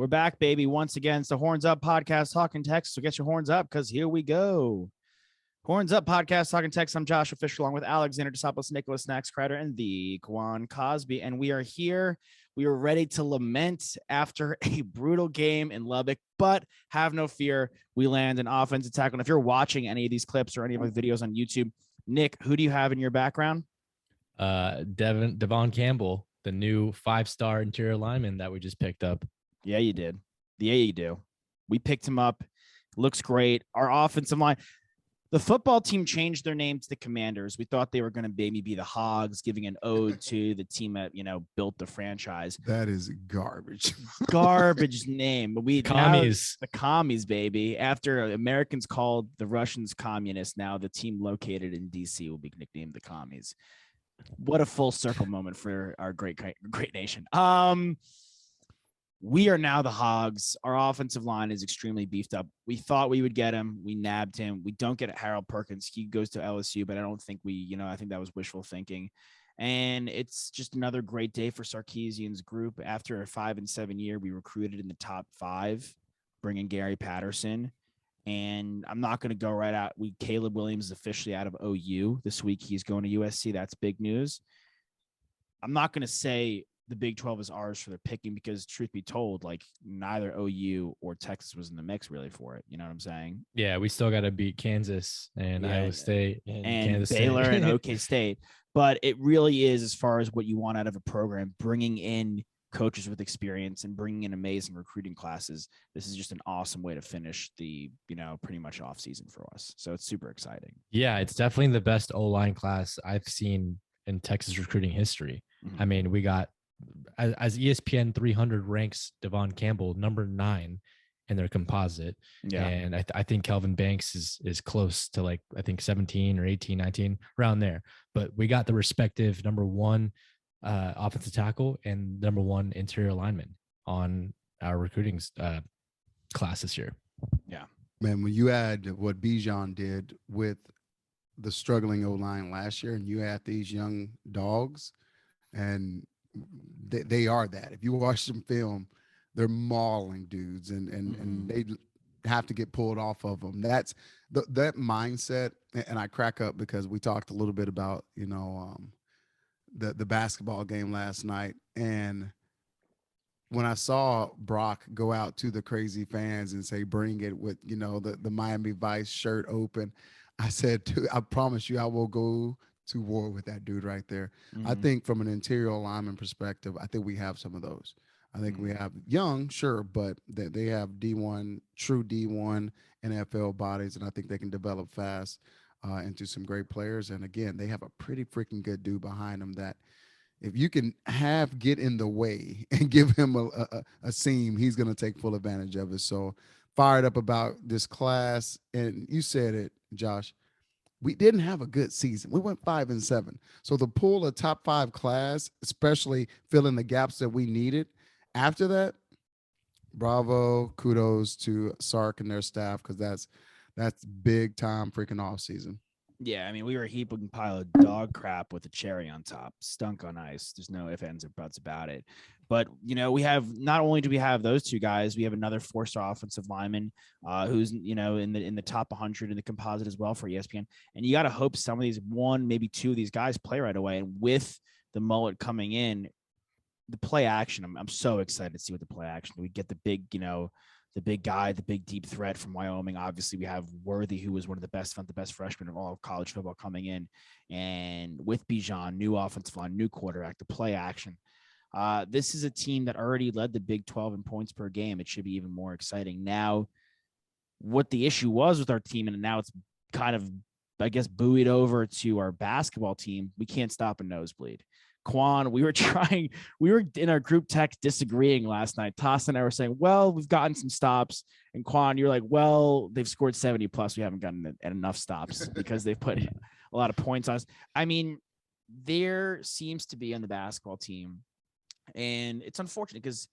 We're back, baby. Once again, it's the Horns Up Podcast Talking Text. So get your horns up because here we go. Horns Up Podcast Talking Text. I'm Joshua Fisher along with Alexander Desopoulos, Nicholas Snacks Kreider, and the Quan Cosby. And we are here. We are ready to lament after a brutal game in Lubbock, but have no fear. We land an offensive tackle. And if you're watching any of these clips or any of my videos on YouTube, Nick, who do you have in your background? Devon Campbell, the new 5-star interior lineman that we just picked up. Yeah, you did. Yeah, you do. We picked him up. Looks great. Our offensive line. The football team changed their name to the Commanders. We thought they were going to maybe be the Hogs, giving an ode to the team that, built the franchise. That is garbage. Garbage name. But the commies, baby. After Americans called the Russians communists, now the team located in D.C. will be nicknamed the commies. What a full circle moment for our great nation. We are now the Hogs. Our offensive line is extremely beefed up. We thought we would get him. We nabbed him. We don't get Harold Perkins. He goes to LSU, but I don't think I think that was wishful thinking. And it's just another great day for Sarkisian's group. After a 5-7 year, we recruited in the top 5, bringing Gary Patterson. And I'm not going to go right out. Caleb Williams is officially out of OU this week. He's going to USC. That's big news. I'm not going to say the Big 12 is ours for their picking because, truth be told, neither OU or Texas was in the mix really for it. You know what I'm saying? Yeah, we still got to beat Kansas and Iowa State and Kansas Baylor State. and OK State. But it really is, as far as what you want out of a program, bringing in coaches with experience and bringing in amazing recruiting classes. This is just an awesome way to finish the, pretty much off season for us. So it's super exciting. Yeah, it's definitely the best O-line class I've seen in Texas recruiting history. Mm-hmm. I mean, we got, as ESPN 300 ranks Devon Campbell number 9 in their composite. Yeah. And I think Kelvin Banks is close to 17 or 18, 19 around there, but we got the respective number 1 offensive tackle and number 1 interior lineman on our recruiting class this year. Yeah, man, when you add what Bijan did with the struggling O-line last year and you add these young dogs, and they are that. If you watch some film, they're mauling dudes and they have to get pulled off of them. That's that mindset. And I crack up because we talked a little bit about, the basketball game last night. And when I saw Brock go out to the crazy fans and say, bring it with, the Miami Vice shirt open, I said, I promise you, I will go to war with that dude right there. Mm-hmm. I think from an interior lineman perspective, I think we have some of those. I think we have young, sure, but they have D1, true D1 NFL bodies, and I think they can develop fast into some great players. And again, they have a pretty freaking good dude behind them that if you can get in the way and give him a seam, he's going to take full advantage of it. So fired up about this class. And you said it, Josh. We didn't have a good season. We went 5-7. So the pull a top 5 class, especially filling the gaps that we needed after that, bravo, kudos to Sark and their staff, because that's big time freaking off season. Yeah, I mean, we were a heaping pile of dog crap with a cherry on top, stunk on ice. There's no ifs, ands, or buts about it. But, we have, not only do we have those 2 guys, we have another 4-star offensive lineman who's, in the top 100 in the composite as well for ESPN. And you got to hope some of these 1, maybe 2 of these guys play right away. And with the mullet coming in, the play action, I'm so excited to see what the play action. We get the big, the big guy, the big deep threat from Wyoming. Obviously, we have Worthy, who was one of the best freshmen of all of college football coming in. And with Bijan, new offensive line, new quarterback, the play action. This is a team that already led the Big 12 in points per game. It should be even more exciting. Now, what the issue was with our team, and now it's kind of, I guess, buoyed over to our basketball team, we can't stop a nosebleed. Quan, we were in our group text disagreeing last night. Toss and I were saying, well, we've gotten some stops. And Quan, you're like, well, they've scored 70 plus. We haven't gotten enough stops because they've put a lot of points on us. I mean, there seems to be on the basketball team, and it's unfortunate because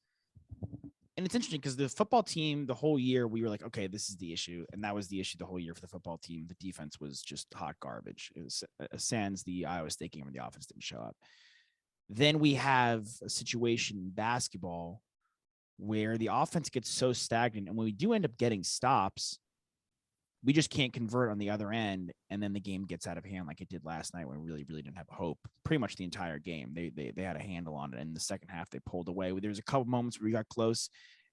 it's interesting because the football team, the whole year, we were like, okay, this is the issue. And that was the issue the whole year for the football team. The defense was just hot garbage. It was sans the Iowa State game where the offense didn't show up. Then we have a situation in basketball where the offense gets so stagnant. And when we do end up getting stops, we just can't convert on the other end. And then the game gets out of hand like it did last night when we really, really didn't have hope pretty much the entire game. They had a handle on it. And in the second half, they pulled away. There was a couple moments where we got close.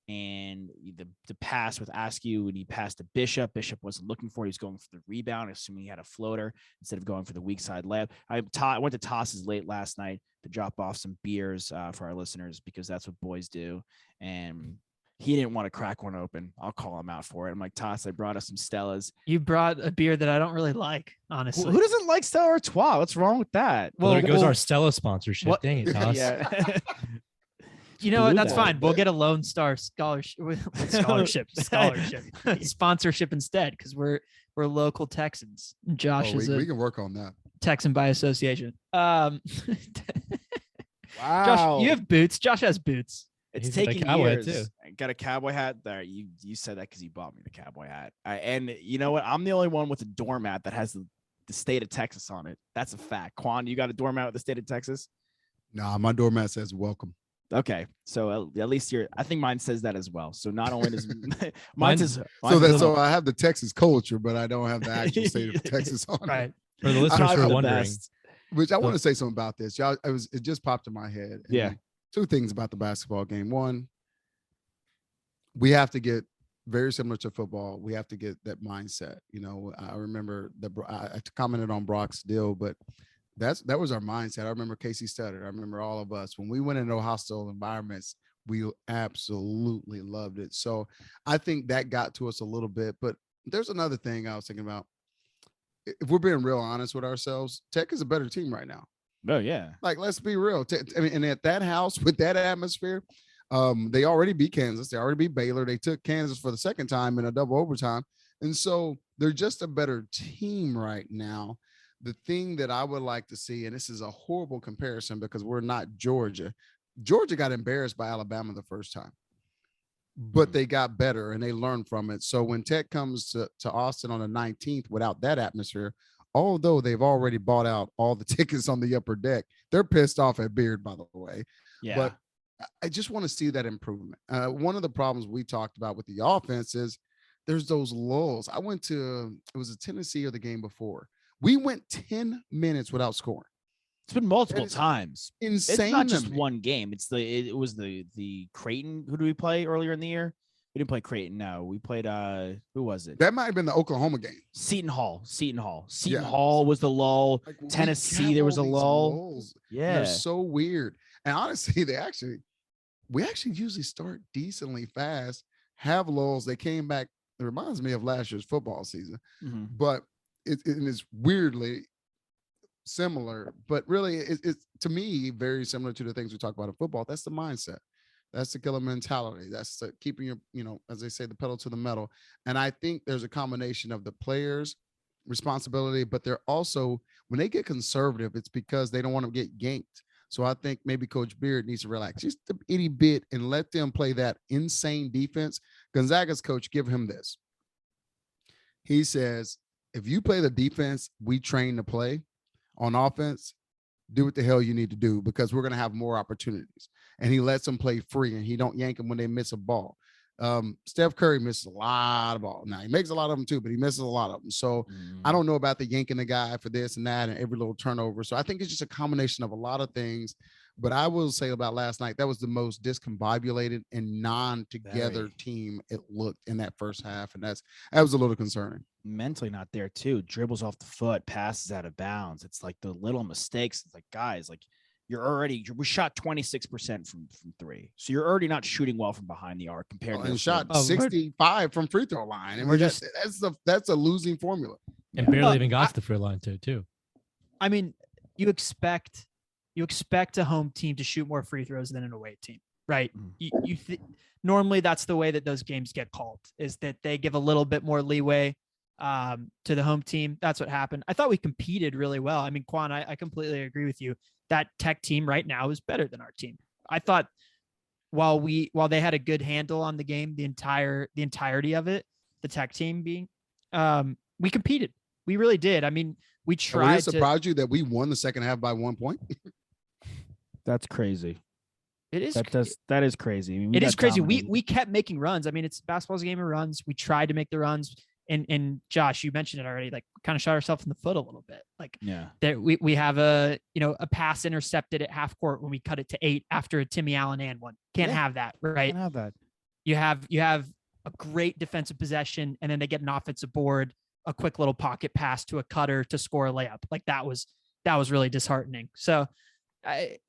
And the pass with Askew, and he passed to Bishop. Bishop wasn't looking for it. He was going for the rebound, assuming he had a floater instead of going for the weak side layup. I went to Toss's late last night to drop off some beers for our listeners because that's what boys do. And he didn't want to crack one open. I'll call him out for it. I'm like, Toss, I brought us some Stellas. You brought a beer that I don't really like, honestly. Who doesn't like Stella Artois? What's wrong with that? Well, there goes our Stella sponsorship. What? Dang it, Toss. Yeah. You know what? That's fine. We'll get a Lone Star scholarship, sponsorship instead because we're local Texans. Josh is we can work on that. Texan by association. Wow. Josh, you have boots. Josh has boots. It's He's taking got a cowboy hat, years. too. I got a cowboy hat there. You said that because you bought me the cowboy hat. And you know what? I'm the only one with a doormat that has the state of Texas on it. That's a fact. Quan, you got a doormat with the state of Texas? Nah, my doormat says welcome. Okay, so at least I think mine says that as well. So not only does So I have the Texas culture, but I don't have the actual state of Texas on Right. it. For the listeners who are wondering, Which I want to say something about this. Y'all, it just popped in my head. Yeah. Two things about the basketball game. One, we have to get very similar to football. We have to get that mindset. You know, I remember I commented on Brock's deal, but that was our mindset. I remember Casey Studdard. I remember all of us when we went into hostile environments, we absolutely loved it. So I think that got to us a little bit. But there's another thing I was thinking about. If we're being real honest with ourselves, Tech is a better team right now. Oh yeah. Like, let's be real. I mean, and at that house with that atmosphere, they already beat Kansas. They already beat Baylor. They took Kansas for the second time in a double overtime. And so they're just a better team right now. The thing that I would like to see, and this is a horrible comparison because we're not Georgia. Georgia got embarrassed by Alabama the first time, but they got better and they learned from it. So when Tech comes to Austin on the 19th without that atmosphere, although they've already bought out all the tickets on the upper deck, they're pissed off at Beard, by the way. Yeah. But I just want to see that improvement. One of the problems we talked about with the offense is there's those lulls. It was a Tennessee or the game before. We went 10 minutes without scoring. It's been multiple times. Insane. It's not just one game. It was the Creighton. Who do we play earlier in the year? We didn't play Creighton. No, we played who was it? That might have been the Oklahoma game. Seton Hall Hall was the lull. Like, Tennessee, there was a lull. Lulls. Yeah. They're so weird. And honestly, we actually usually start decently fast, have lulls. They came back. It reminds me of last year's football season, but it's weirdly similar, but really it's to me very similar to the things we talk about in football. That's the mindset. That's the killer mentality. That's the keeping your, as they say, the pedal to the metal. And I think there's a combination of the players' responsibility, but they're also, when they get conservative, it's because they don't want to get yanked. So I think maybe Coach Beard needs to relax just a itty bit and let them play that insane defense. Gonzaga's coach, give him this. He says, if you play the defense we train to play on offense, do what the hell you need to do because we're going to have more opportunities. And he lets them play free and he don't yank them when they miss a ball. Steph Curry misses a lot of balls. Now he makes a lot of them too, but he misses a lot of them. So I don't know about the yanking the guy for this and that and every little turnover. So I think it's just a combination of a lot of things. But I will say about last night, that was the most discombobulated and non-together team it looked in that first half. And that was a little concerning. Mentally not there too. Dribbles off the foot, passes out of bounds. It's like the little mistakes. It's like, guys, like we shot 26% from three. So you're already not shooting well from behind the arc compared to and shot 65 from free throw line. And that's a losing formula. And barely even got to the free line too. I mean, you expect a home team to shoot more free throws than an away team, right? Normally that's the way that those games get called, is that they give a little bit more leeway to the home team. That's what happened. I thought we competed really well. I mean, Quan, I completely agree with you. That Tech team right now is better than our team. I thought while they had a good handle on the game, the entirety of it, the Tech team being, we competed. We really did. I mean, we tried. Would it surprise you that we won the second half by 1 point? That's crazy. It is. That is crazy. I mean, it is crazy. We kept making runs. I mean, it's basketball's a game of runs. We tried to make the runs. And Josh, you mentioned it already, like kind of shot ourselves in the foot a little bit. Like there we have a pass intercepted at half court when we cut it to 8 after a Timmy Allen and one. Can't have that, right? Can't have that. You have a great defensive possession, and then they get an offensive board, a quick little pocket pass to a cutter to score a layup. Like that was really disheartening. So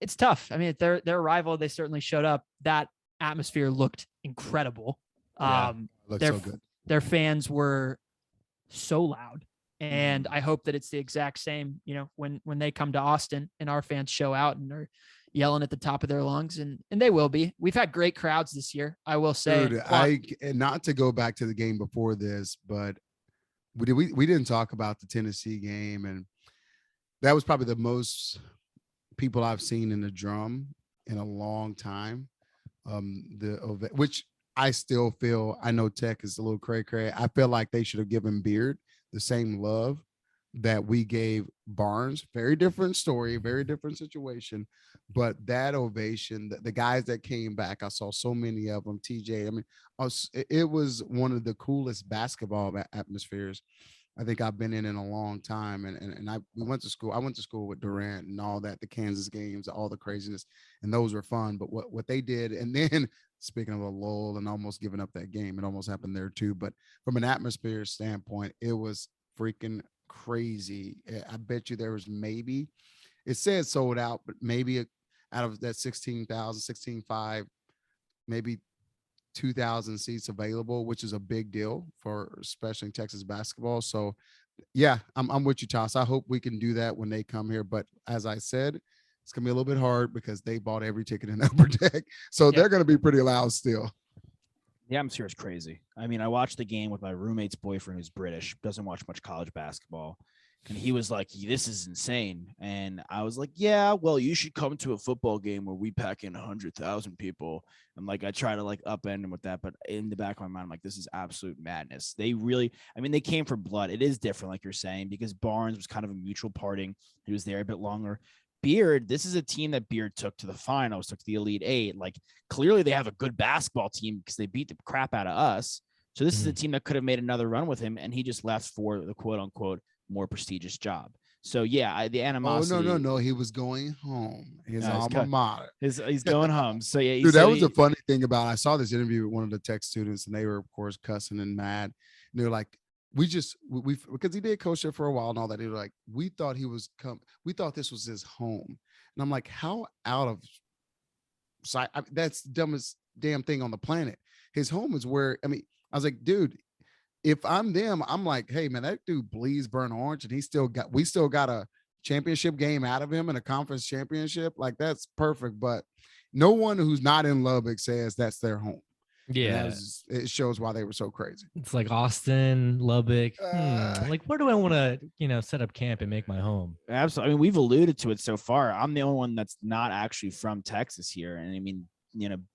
it's tough. I mean, their rival, they certainly showed up. That atmosphere looked incredible. Looked so good. Their fans were so loud, and I hope that it's the exact same, when they come to Austin and our fans show out and are yelling at the top of their lungs, and they will be. We've had great crowds this year, I will say. Dude, not to go back to the game before this, but we didn't talk about the Tennessee game, and that was probably the most people I've seen in the drum in a long time. Which I still feel, I know Tech is a little cray-cray. I feel like they should have given Beard the same love that we gave Barnes. Very different story, very different situation. But that ovation, the guys that came back, I saw so many of them, TJ. I mean, it was one of the coolest basketball atmospheres I think I've been in a long time. And we went to school. I went to school with Durant and all that, the Kansas games, all the craziness, and those were fun. But what they did, and then speaking of a lull and almost giving up that game, it almost happened there too. But from an atmosphere standpoint, it was freaking crazy. I bet you there was maybe, it said sold out, but maybe out of that 16,500, maybe 2,000 seats available, which is a big deal for especially Texas basketball. So yeah, I'm with you, Toss. I hope we can do that when they come here. But as I said, it's gonna be a little bit hard because they bought every ticket in the upper deck. So they're gonna be pretty loud still. The atmosphere is crazy. I mean, I watched the game with my roommate's boyfriend who's British, doesn't watch much college basketball. And he was like, this is insane. And I was like, yeah, well, you should come to a football game where we pack in 100,000 people. And like, I try to like upend him with that. But in the back of my mind, I'm like, this is absolute madness. They really, I mean, they came for blood. It is different, like you're saying, because Barnes was kind of a mutual parting. He was there a bit longer. Beard, this is a team that Beard took to the finals, took to the Elite Eight. Like, clearly they have a good basketball team because they beat the crap out of us. So this is a team that could have made another run with him. And he just left for the quote unquote more prestigious job. So yeah, the animosity. Oh, no. He was going home. His alma mater. He's going home. So yeah, dude, that was the funny thing about, I saw this interview with one of the tech students, and they were of course cussing and mad. And they're like, we because he did coach there for a while and all that. They were like, we thought this was his home. And I'm like, how out of sight? That's the dumbest damn thing on the planet. His home is where, I mean, I was like, dude, if I'm them, I'm like, hey man, that dude bleeds burnt orange, and we still got a championship game out of him and a conference championship. Like, that's perfect. But no one who's not in Lubbock says that's their home. Yeah, it shows why they were so crazy. It's like Austin, Lubbock. Like, where do I want to, set up camp and make my home? Absolutely. I mean, we've alluded to it so far. I'm the only one that's not actually from Texas here, and I mean,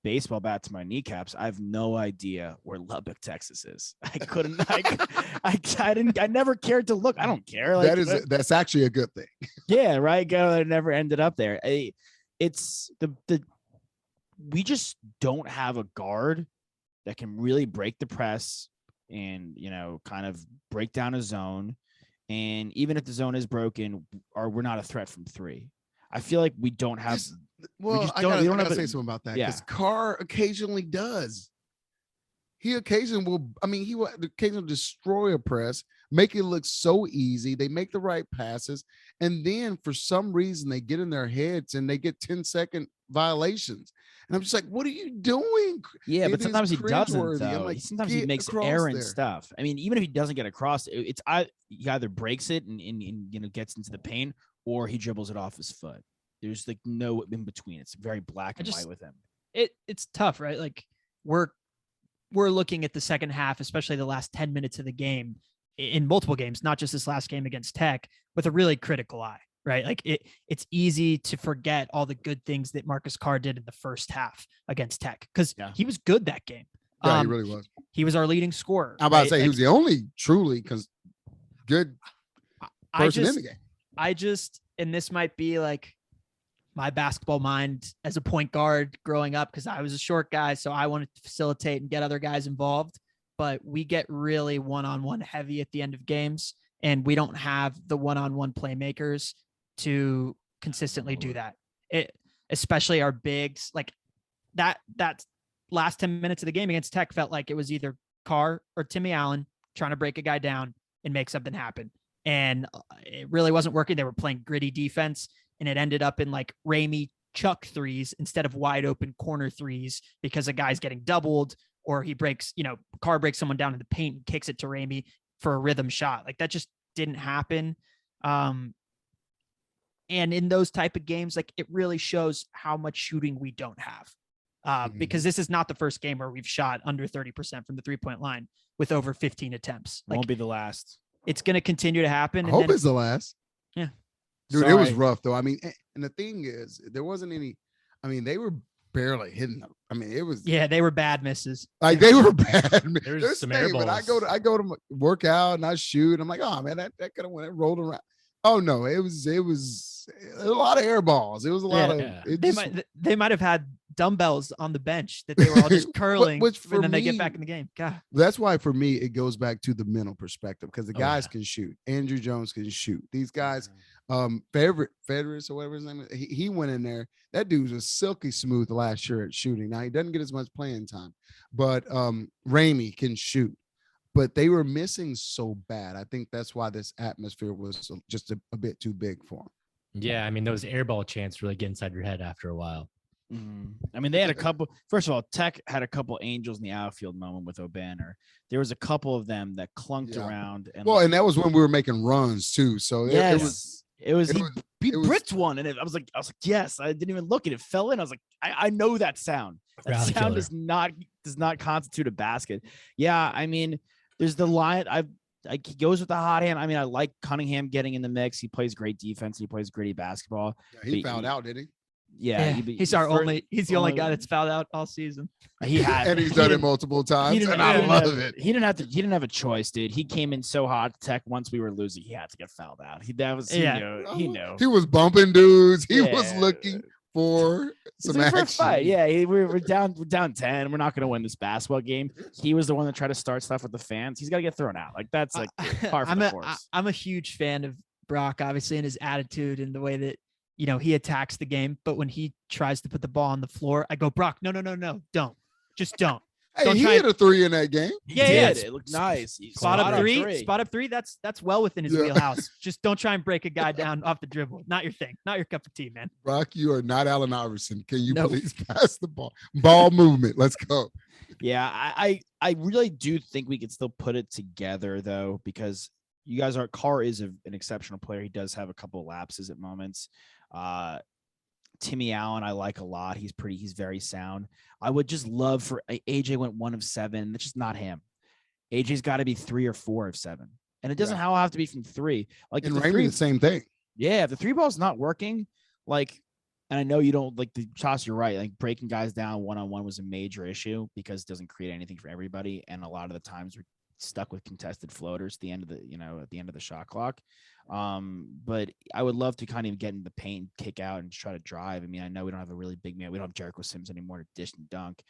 baseball bat to my kneecaps, I have no idea where Lubbock, Texas is. I couldn't. I never cared to look. I don't care. Like, that's actually a good thing. Yeah, right. I never ended up there. It's we just don't have a guard that can really break the press and kind of break down a zone. And even if the zone is broken, we're not a threat from three. I feel like we don't have. Well, I gotta say something about that, because Carr occasionally does. He occasionally will occasionally destroy a press, make it look so easy. They make the right passes, and then for some reason they get in their heads and they get 10-second violations. And I'm just like, what are you doing? Yeah, but sometimes he doesn't. Though. Like, sometimes he makes errant stuff. I mean, even if he doesn't get across, he either breaks it and gets into the paint, or he dribbles it off his foot. There's like no in between. It's very black and white with him. It's tough, right? Like we're looking at the second half, especially the last 10 minutes of the game in multiple games, not just this last game against Tech, with a really critical eye, right? Like it's easy to forget all the good things that Marcus Carr did in the first half against Tech, because he was good that game. Yeah, he really was. He was our leading scorer. I'm about to say he was the only truly good person in the game. And this might be like my basketball mind as a point guard growing up, because I was a short guy, so I wanted to facilitate and get other guys involved. But we get really one-on-one heavy at the end of games, and we don't have the one-on-one playmakers to consistently do that. Especially our bigs, like that last 10 minutes of the game against Tech felt like it was either Carr or Timmy Allen trying to break a guy down and make something happen. And it really wasn't working. They were playing gritty defense, and it ended up in like Ramey chuck threes instead of wide open corner threes because a guy's getting doubled, or he breaks, Carr breaks someone down in the paint and kicks it to Ramey for a rhythm shot. Like that just didn't happen. And in those type of games, like it really shows how much shooting we don't have. Because this is not the first game where we've shot under 30% from the 3-point line with over 15 attempts. Like, won't be the last. It's going to continue to happen. I hope it's the last. Yeah. Dude, it was rough though. I mean, and the thing is, there wasn't any, they were barely hitting them. It was. Yeah, they were bad misses. Like they were bad. There's some air balls. But I go to work out and I shoot. I'm like, oh man, that could have went. It rolled around. Oh no, it was a lot of air balls. It was a lot of. Yeah. They might have had dumbbells on the bench that they were all just curling, and then they get back in the game. God, that's why for me it goes back to the mental perspective, because the guys can shoot. Andrew Jones can shoot. These guys, Federer or whatever his name is, he went in there. That dude was silky smooth last year at shooting. Now he doesn't get as much playing time, but Ramey can shoot. But they were missing so bad. I think that's why this atmosphere was just a bit too big for them. Yeah, those airball chants really get inside your head after a while. They had a couple. First of all, Tech had a couple angels in the outfield moment with O'Banner. There was a couple of them that clunked around. And and that was when we were making runs too. So he bricked one, and I was like, yes. I didn't even look at it. Fell in. I was like, I know that sound. That sound does not constitute a basket. Yeah, there's the line. He goes with the hot hand. I like Cunningham getting in the mix. He plays great defense. He plays gritty basketball. Yeah, he fouled out, did he? Yeah, he's the only guy that's fouled out all season. And he's done it multiple times, and I love it. He didn't have a choice, dude. He came in so hot. Tech, once we were losing, he had to get fouled out. He knew. He was bumping dudes. He was looking for some action. Fight. Yeah, we're down 10. We're not going to win this basketball game. He was the one that tried to start stuff with the fans. He's got to get thrown out. Like that's like par for the course. I'm a huge fan of Brock, obviously, and his attitude and the way that he attacks the game. But when he tries to put the ball on the floor, I go, Brock, no, don't, just don't. Hey, he hit a 3 in that game. Yeah, it looked nice. Spot up three. That's well within his wheelhouse. Just don't try and break a guy down off the dribble. Not your thing. Not your cup of tea, man. Brock, you are not Allen Iverson. Can you please pass the ball? Ball movement. Let's go. Yeah, I really do think we could still put it together though, because you guys Carr is an exceptional player. He does have a couple of lapses at moments. Timmy Allen, I like a lot. He's very sound. I would just love for AJ went 1 of 7. That's just not him. AJ's got to be 3 or 4 of 7. And it doesn't have to be from 3. Like and Raymond, the same thing. Yeah. If the 3 ball's not working, and I know you don't like the toss, you're right. Like breaking guys down one-on-one was a major issue because it doesn't create anything for everybody. And a lot of the times we're stuck with contested floaters at the end of the shot clock. But I would love to kind of get in the paint, kick out, and try to drive. I know we don't have a really big man. We don't have Jericho Sims anymore to dish and dunk.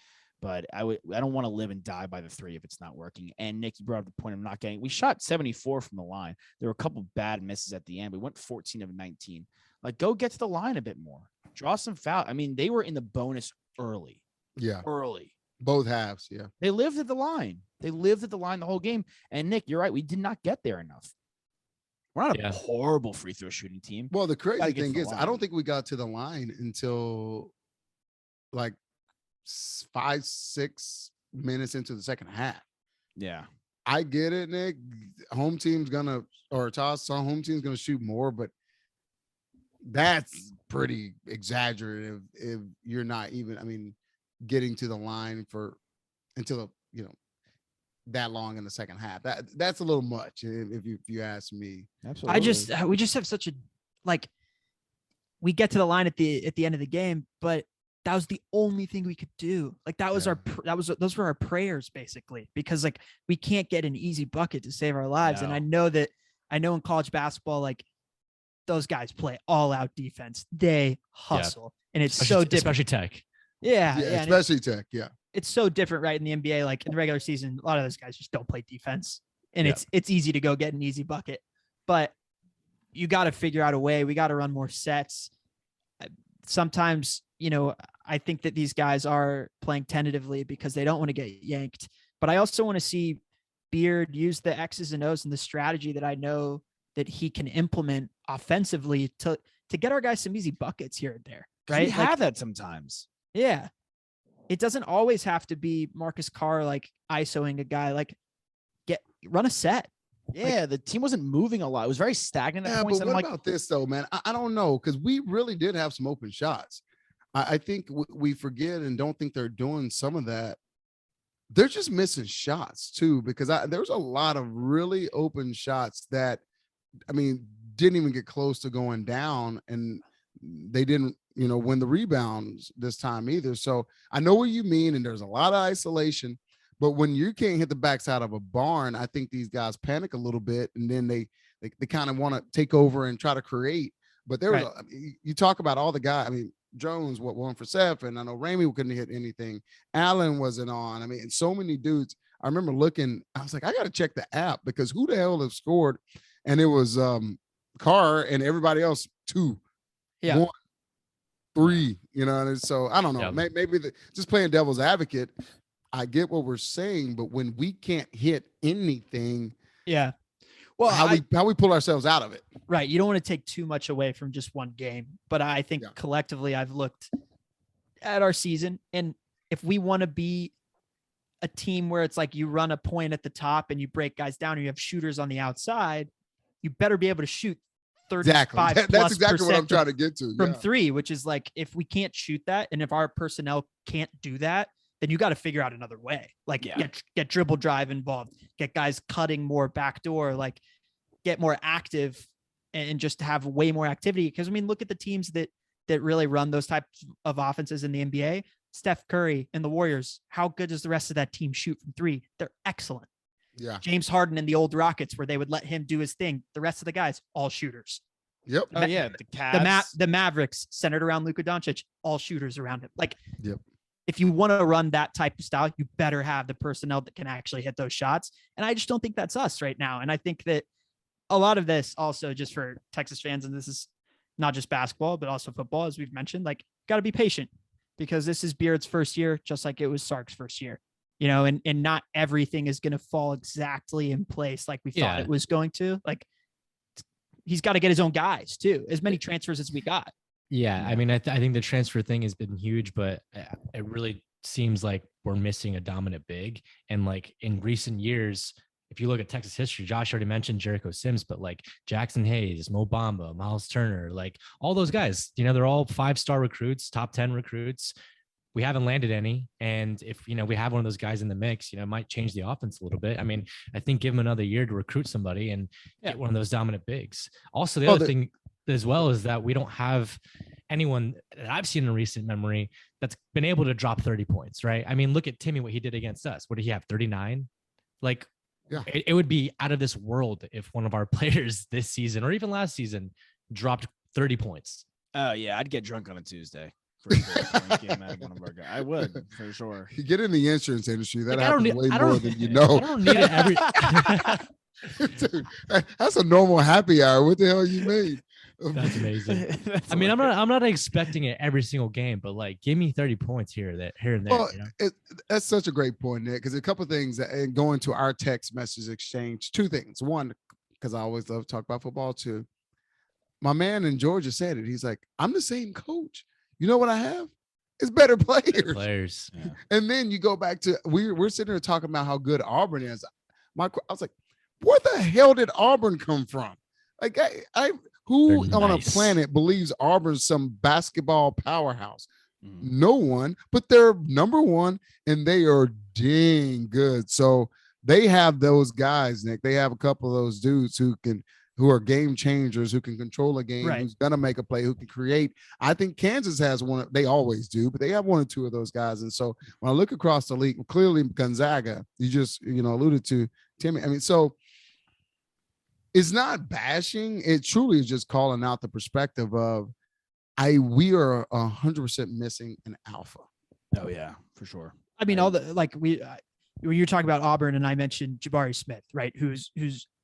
But I don't want to live and die by the 3 if it's not working. And Nick, you brought up the point of not getting. We shot 74 from the line. There were a couple bad misses at the end. We went 14 of 19. Like, go get to the line a bit more. Draw some foul. They were in the bonus early. Yeah, early. Both halves. Yeah, they lived at the line. The whole game. And Nick, you're right. We did not get there enough. We're not a horrible free throw shooting team. Well, the crazy thing is, I don't think we got to the line until like 5-6 minutes into the second half. Yeah, I get it, Nick. Home team's gonna home team's gonna shoot more, but that's pretty exaggerative if you're not even. Getting to the line until that long in the second half. That's a little much if you ask me. Absolutely. We just have such a we get to the line at the end of the game, but that was the only thing we could do. Like that was those were our prayers basically, because like we can't get an easy bucket to save our lives. No. And I know in college basketball, like those guys play all out defense. They hustle, and it's so different. Especially Tech. Yeah, especially Tech. Yeah, it's so different, right? In the NBA, like in the regular season, a lot of those guys just don't play defense, and it's easy to go get an easy bucket. But you got to figure out a way. We got to run more sets. Sometimes, I think that these guys are playing tentatively because they don't want to get yanked. But I also want to see Beard use the X's and O's and the strategy that I know that he can implement offensively to get our guys some easy buckets here and there. Right? We have that sometimes. Yeah. It doesn't always have to be Marcus Carr like ISOing a guy. Like run a set. Yeah, the team wasn't moving a lot. It was very stagnant at points. But what about this though, man? I don't know, because we really did have some open shots. I think we forget and don't think they're doing some of that. They're just missing shots too, because there was a lot of really open shots that, didn't even get close to going down, and they didn't, win the rebounds this time either. So I know what you mean, and there's a lot of isolation. But when you can't hit the backside of a barn, I think these guys panic a little bit, and then they kind of want to take over and try to create. But there was, you talk about all the guys. Jones, 1 for 7. I know Ramey couldn't hit anything. Allen wasn't on. And so many dudes. I remember looking. I was like, I got to check the app, because who the hell have scored? And it was Carr and everybody else 2, 1, 3. And so I don't know. Maybe just playing devil's advocate. I get what we're saying, but when we can't hit anything, well, how we pull ourselves out of it, right? You don't want to take too much away from just one game, but I think collectively, I've looked at our season, and if we want to be a team where it's like you run a point at the top and you break guys down, and you have shooters on the outside, you better be able to shoot 35 That's exactly what I'm trying to get to from 3, which is like, if we can't shoot that, and if our personnel can't do that, then you got to figure out another way. Like get dribble drive involved, get guys cutting more backdoor, like get more active and just have way more activity. Because look at the teams that really run those types of offenses in the NBA. Steph Curry and the Warriors. How good does the rest of that team shoot from 3? They're excellent. Yeah. James Harden and the old Rockets, where they would let him do his thing. The rest of the guys, all shooters. Yep. Oh yeah. The Cavs. The Mavericks, centered around Luka Doncic, all shooters around him. Like, yep. If you want to run that type of style, you better have the personnel that can actually hit those shots. And I just don't think that's us right now. And I think that a lot of this also, just for Texas fans, and this is not just basketball, but also football, as we've mentioned, like, got to be patient, because this is Beard's first year, just like it was Sark's first year, and not everything is going to fall exactly in place like we thought it was going to. Like, he's got to get his own guys too, as many transfers as we got. Yeah, I think the transfer thing has been huge, but it really seems like we're missing a dominant big. And like in recent years, if you look at Texas history, Josh already mentioned Jericho Sims, but like Jackson Hayes, Mo Bamba, Miles Turner, like all those guys, they're all 5-star recruits, top 10 recruits. We haven't landed any. And if, we have one of those guys in the mix, it might change the offense a little bit. I think give them another year to recruit somebody and get one of those dominant bigs. Also, the other thing as well is that we don't have anyone that I've seen in recent memory that's been able to drop 30 points, right? Look at Timmy, what he did against us. What did he have? 39? Like, it would be out of this world if one of our players this season or even last season dropped 30 points. Oh yeah, I'd get drunk on a Tuesday. For sure. Game out of one of our guys. I would, for sure. You get in the insurance industry, that happens way more than you know. I don't need it every Dude, that's a normal happy hour. What the hell you made? That's amazing. I'm not expecting it every single game, but like, give me 30 points here and there. Well, that's such a great point, Nick, because a couple of things and going to our text message exchange. 2 things. One, because I always love to talk about football too. My man in Georgia said it. He's like, I'm the same coach. You know what I have? It's better players. Yeah. And then you go back to we're sitting here talking about how good Auburn is. I was like, where the hell did Auburn come from? Like, who on a planet believes Auburn's some basketball powerhouse? No one, but they're number 1 and they are dang good. So they have those guys, Nick. They have a couple of those dudes who are game changers, who can control a game, who's going to make a play, who can create. I think Kansas has one. They always do, but they have 1 or 2 of those guys. And so when I look across the league, clearly Gonzaga, you just, alluded to Timmy. So it's not bashing. It truly is just calling out the perspective of we are 100% missing an alpha. Oh yeah, for sure. I mean, all the when you're talking about Auburn, and I mentioned Jabari Smith, right? Who's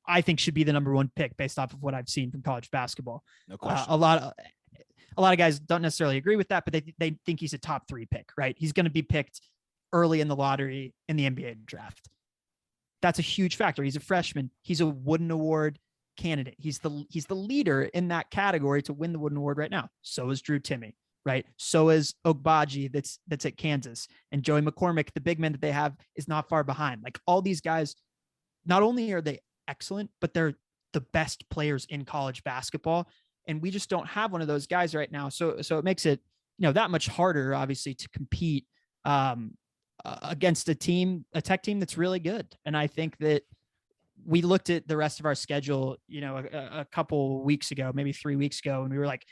I think should be the number one pick based off of what I've seen from college basketball. No question. A lot of guys don't necessarily agree with that, but they think he's a top 3 pick, right? He's going to be picked early in the lottery in the NBA draft. That's a huge factor. He's a freshman. He's a Wooden Award candidate. He's the leader in that category to win the Wooden Award right now. So is Drew Timme, right? So is Ogbaji that's at Kansas, and Joey McCormick, the big man that they have, is not far behind. Like, all these guys, not only are they excellent, but they're the best players in college basketball. And we just don't have one of those guys right now. So it makes it, that much harder, obviously, to compete against a tech team that's really good. And I think that we looked at the rest of our schedule, a couple weeks ago, maybe 3 weeks ago, and we were like,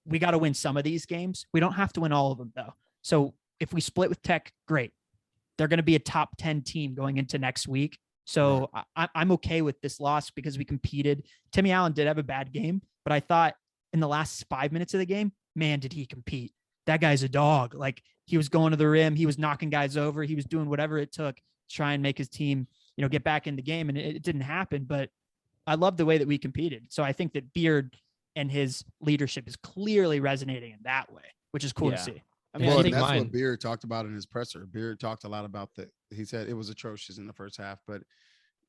we got to win some of these games. We don't have to win all of them, though. So if we split with Tech, great. They're going to be a top 10 team going into next week. So I'm okay with this loss because we competed. Timmy Allen did have a bad game, but I thought in the last 5 minutes of the game, man, did he compete. That guy's a dog. Like, he was going to the rim. He was knocking guys over. He was doing whatever it took to try and make his team, get back in the game. And it didn't happen, but I love the way that we competed. So I think that Beard and his leadership is clearly resonating in that way, which is cool to see. I mean, that's what Beard talked about in his presser. Beard talked a lot about that. He said it was atrocious in the first half, but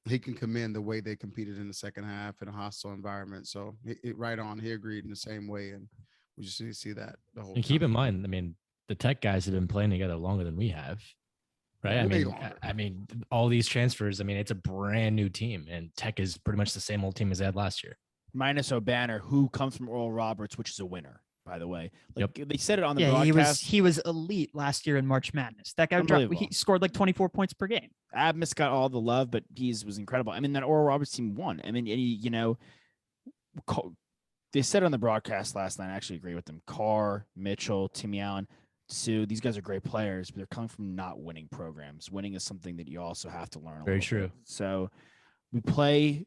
he can commend the way they competed in the second half in a hostile environment. So right on, he agreed in the same way. And we just need to see that the whole And keep in mind, I mean, the Tech guys have been playing together longer than we have, right? I mean, all these transfers, I mean, it's a brand new team, and Tech is pretty much the same old team as they had last year. Minus O'Banner, who comes from Oral Roberts, which is a winner, by the way. Like, Yep. They said it on the broadcast. He was elite last year in March Madness. That guy he scored like 24 points per game. Abmas got all the love, but was incredible. I mean, that Oral Roberts team won. I mean, they said on the broadcast last night, I actually agree with them. Carr, Mitchell, Timmy Allen, Sue, these guys are great players, but they're coming from not winning programs. Winning is something that you also have to learn. Very true. So we play.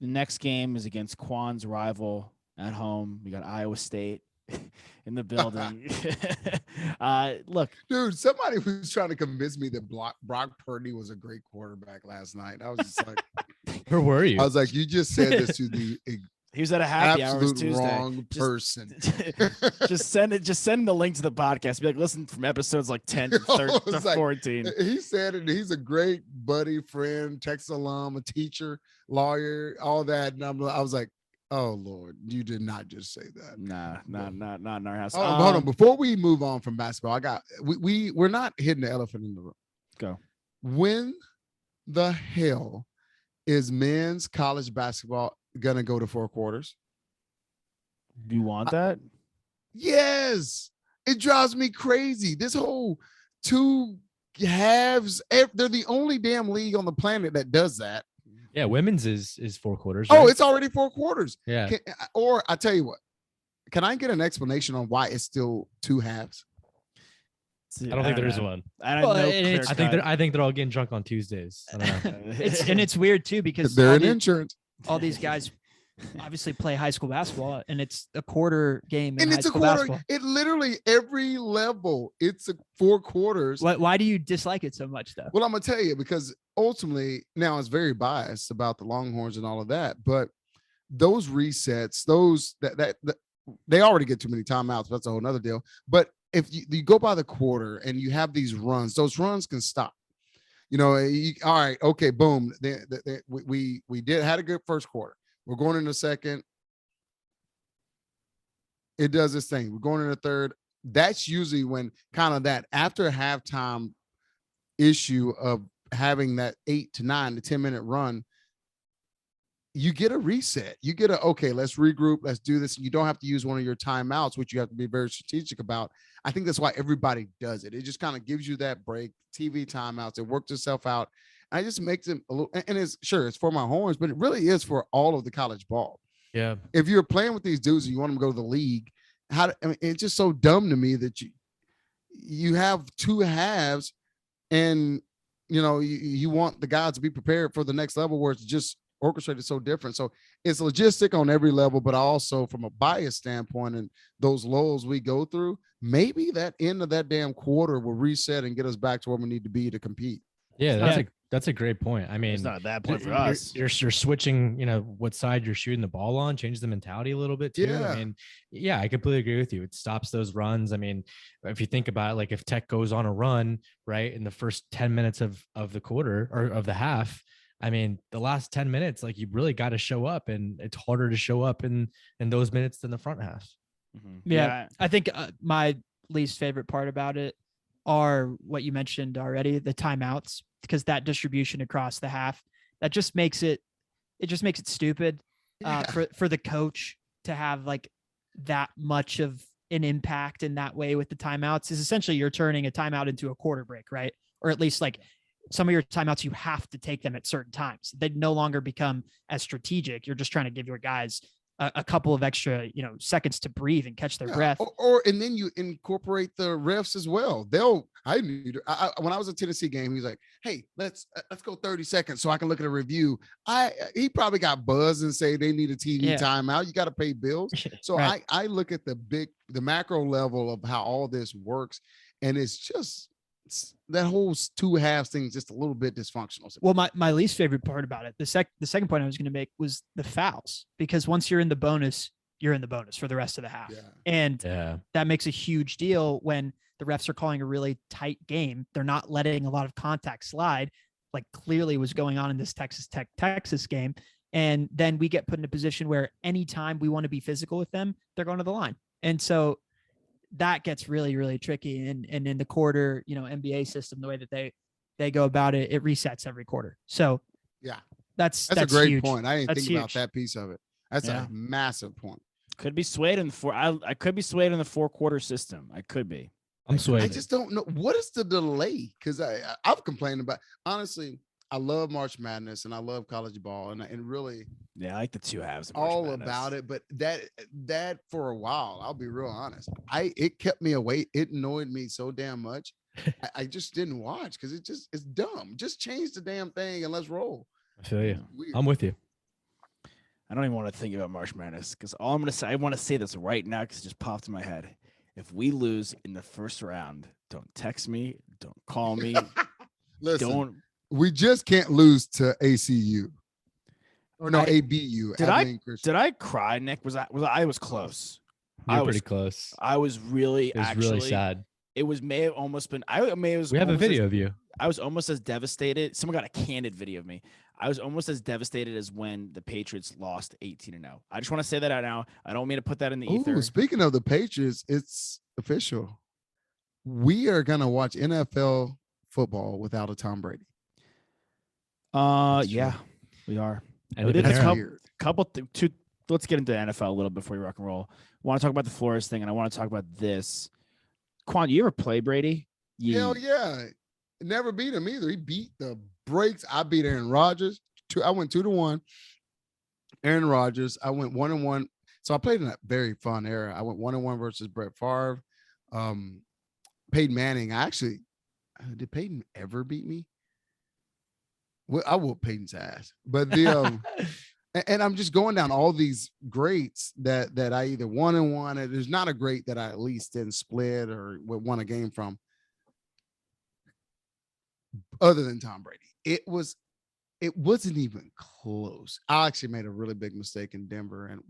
The next game is against Quan's rival at home. We got Iowa State in the building. Look, dude, somebody was trying to convince me that Brock Purdy was a great quarterback last night. I was just like, where were you? I was like, you just said this to the he was at a happy hour Tuesday. Wrong person. Just send the link to the podcast. Be like, listen from episodes like 10 to 13 to 14. He said it. He's a great buddy, friend, Texas alum, a teacher, lawyer, all that. And I was like, oh Lord, you did not just say that. Nah, not in our house. Hold on. Before we move on from basketball, we're not hitting the elephant in the room. Go. When the hell is men's college basketball gonna go to 4 quarters? Do you want that? Yes. It drives me crazy. This whole 2 halves, they're the only damn league on the planet that does that. Yeah, women's is 4 quarters. Right? Oh, it's already 4 quarters. Yeah. Or I tell you what, can I get an explanation on why it's still 2 halves? I don't think there is one. I think they're all getting drunk on Tuesdays. I don't know. It's weird too, because they're in insurance. All these guys obviously play high school basketball, and it's a quarter game. And it's a quarter. Basketball. It literally every level. It's 4 quarters. Why do you dislike it so much, though? Well, I'm gonna tell you, because ultimately now it's very biased about the Longhorns and all of that. But those resets, that they already get too many timeouts. That's a whole nother deal. But if you go by the quarter and you have these runs, those runs can stop. All right, okay, boom. We had a good first quarter. We're going in the second. It does this thing. We're going in the third. That's usually when kind of that after halftime issue of having that 8 to 9 to 10-minute run, you get a reset. You get okay, let's regroup. Let's do this. You don't have to use one of your timeouts, which you have to be very strategic about. I think that's why everybody does it. It just kind of gives you that break. TV timeouts. It works itself out. And it just makes it a little, and it's for my horns, but it really is for all of the college ball. Yeah. If you're playing with these dudes and you want them to go to the league, it's just so dumb to me that you have 2 halves and, you want the guys to be prepared for the next level where it's just orchestrated so different. So it's logistic on every level, but also from a bias standpoint and those lows we go through, maybe that end of that damn quarter will reset and get us back to where we need to be to compete. Yeah, that's a great point. I mean, It's not a bad point for you're, us. You're switching, what side you're shooting the ball on, change the mentality a little bit too. Yeah. I mean, yeah, I completely agree with you. It stops those runs. I mean, if you think about it, like if Tech goes on a run, right, in the first 10 minutes of the quarter or of the half, I mean, the last 10 minutes, like you really got to show up, and it's harder to show up in those minutes than the front half. Mm-hmm. Yeah, I think my least favorite part about it are what you mentioned already, the timeouts, because that distribution across the half, that just makes it stupid for the coach to have like that much of an impact in that way with the timeouts. Is essentially you're turning a timeout into a quarter break, right? Or at least like some of your timeouts, you have to take them at certain times. They no longer become as strategic. You're just trying to give your guys a couple of extra, seconds to breathe and catch their breath. And then you incorporate the refs as well. When I was at Tennessee game, he's like, "Hey, let's go 30 seconds so I can look at a review." He probably got buzzed and say they need a TV timeout. You got to pay bills. So right. I look at the macro level of how all this works, and it's just that whole two halves thing is just a little bit dysfunctional. Well, my least favorite part about it, the second point I was going to make was the fouls, because once you're in the bonus, you're in the bonus for the rest of the half. Yeah. And that makes a huge deal when the refs are calling a really tight game. They're not letting a lot of contact slide, like clearly was going on in this Texas game. And then we get put in a position where anytime we want to be physical with them, they're going to the line. And so that gets really, really tricky. And in the quarter, NBA system, the way that they go about it, it resets every quarter. So yeah, that's a great huge. point. I didn't think about that piece of it. That's a massive point. Could be swayed in the four. I could be swayed in the 4-quarter system. I could be. I'm swayed. I just don't know what is the delay, because I've complained about, honestly. I love March Madness and I love college ball, and really, I like the two halves. All about it, but that for a while, I'll be real honest, it kept me awake. It annoyed me so damn much. I just didn't watch because it's dumb. Just change the damn thing and let's roll. I feel you. I'm with you. I don't even want to think about March Madness, because all I'm gonna say, I want to say this right now because it just popped in my head. If we lose in the first round, don't text me, don't call me, listen. We just can't lose to ACU or no ABU. Did I cry, Nick? I was close. I was pretty close. I was really really sad. It may have almost been. We have a video of you. I was almost as devastated. Someone got a candid video of me. I was almost as devastated as when the Patriots lost 18-0. I just want to say that out now. I don't mean to put that in the ether. Speaking of the Patriots, it's official. We are gonna watch NFL football without a Tom Brady. Yeah, we are. And that's let's get into NFL a little before we rock and roll. I want to talk about the Flores thing, and I want to talk about this. Quan, you ever play Brady? Hell yeah. Never beat him either. He beat the brakes. I beat Aaron Rodgers. I went 2-1. Aaron Rodgers. I went 1-1. So I played in a very fun era. I went 1-1 versus Brett Favre. Peyton Manning. Did Peyton ever beat me? Well, I whooped Peyton's ass, but and I'm just going down all these greats that I either won and won. There's not a great that I at least didn't split or won a game from, other than Tom Brady. It wasn't even close. I actually made a really big mistake in Denver and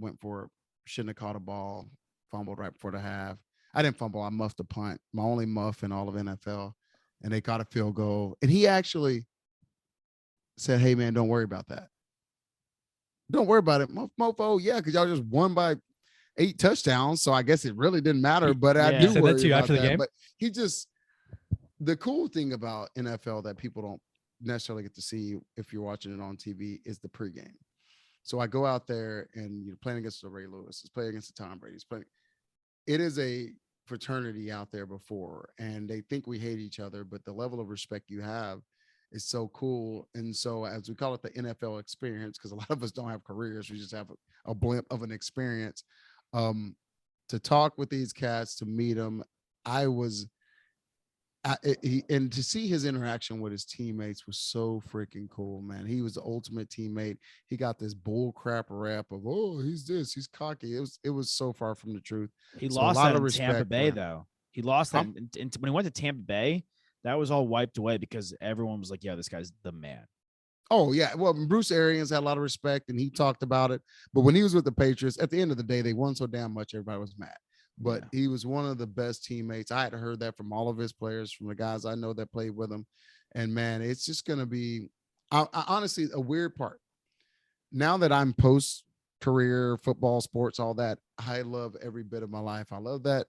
shouldn't have caught a ball, fumbled right before the half. I didn't fumble. I muffed a punt, my only muff in all of NFL, and they caught a field goal. And he actually said, "Hey man, don't worry about that. Don't worry about it, mofo. Yeah, because y'all just won by 8 touchdowns, so I guess it really didn't matter." But I do worry about after the game. But the cool thing about NFL that people don't necessarily get to see if you're watching it on TV is the pregame. So I go out there and you're playing against the Ray Lewis, it's playing against the Tom Brady, it is a fraternity out there before, and they think we hate each other, but the level of respect you have is so cool. And so, as we call it, the NFL experience, because a lot of us don't have careers, we just have a blimp of an experience. To talk with these cats, to meet them, I was And to see his interaction with his teammates was so freaking cool, man. He was the ultimate teammate. He got this bull crap rap of, oh, he's cocky. It was so far from the truth. He So lost a lot that of in Tampa respect Bay, for him. though. He lost that Huh? when he went to Tampa Bay. That was all wiped away because everyone was like, "Yeah, this guy's the man." Oh yeah, well, Bruce Arians had a lot of respect, and he talked about it. But when he was with the Patriots, at the end of the day, they won so damn much, everybody was mad. But he was one of the best teammates. I had heard that from all of his players, from the guys I know that played with him. And man, it's just going to be, I honestly, a weird part. Now that I'm post career, football, sports, all that, I love every bit of my life. I love that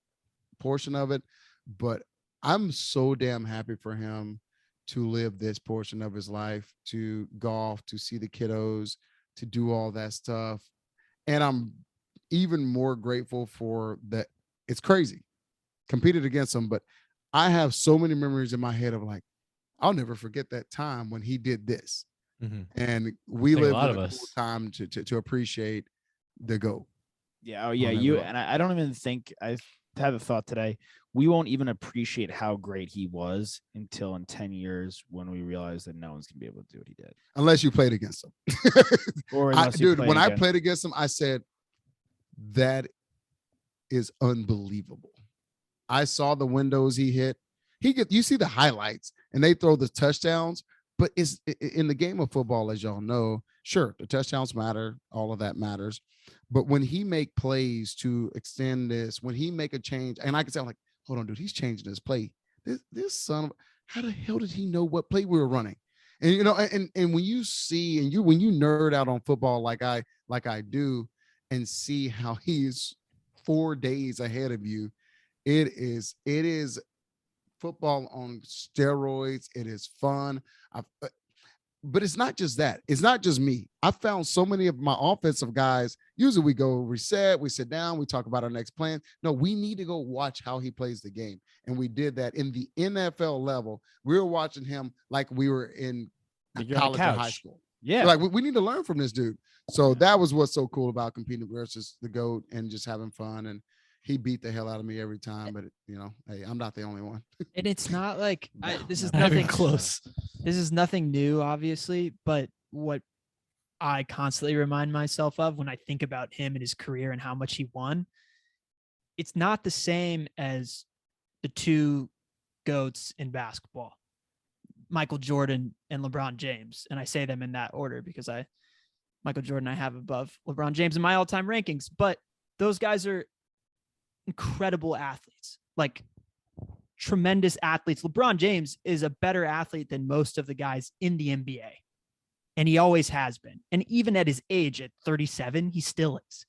portion of it. But I'm so damn happy for him to live this portion of his life, to golf, to see the kiddos, to do all that stuff. And I'm even more grateful for that. It's crazy. Competed against him, but I have so many memories in my head of like, I'll never forget that time when he did this. Mm-hmm. And we a live lot in of a us. cool time to appreciate the GOAT. Yeah. Oh, yeah. On that You level. and I don't even think I had a thought today. We won't even appreciate how great he was until in 10 years when we realize that no one's gonna be able to do what he did. Unless you played against him. Or unless you Dude, played when I against- played against him, I said, that is unbelievable. I saw the windows he hit. You see the highlights and they throw the touchdowns, but it's in the game of football, as y'all know, sure, the touchdowns matter, all of that matters. But when he make plays to extend this, when he make a change, and I can say, I'm like, hold on, dude, he's changing his play. This son of, how the hell did he know what play we were running? And you know, and when you see and when you nerd out on football like I do, and see how he's 4 days ahead of you, it is football on steroids. It is fun. But it's not just that. It's not just me. I found so many of my offensive guys. Usually we go reset, we sit down, we talk about our next plan. No, we need to go watch how he plays the game. And we did that in the NFL level. We were watching him like we were in college or high school. Yeah. Like we need to learn from this dude. So that was what's so cool about competing versus the GOAT and just having fun. And he beat the hell out of me every time. But you know, hey, I'm not the only one. And it's not like this is Not even nothing close. This is nothing new, obviously, but what I constantly remind myself of when I think about him and his career and how much he won, it's not the same as the two GOATs in basketball, Michael Jordan and LeBron James. And I say them in that order because Michael Jordan I have above LeBron James in my all-time rankings, but those guys are incredible athletes, like tremendous athletes. LeBron James is a better athlete than most of the guys in the NBA. And he always has been. And even at his age at 37, he still is.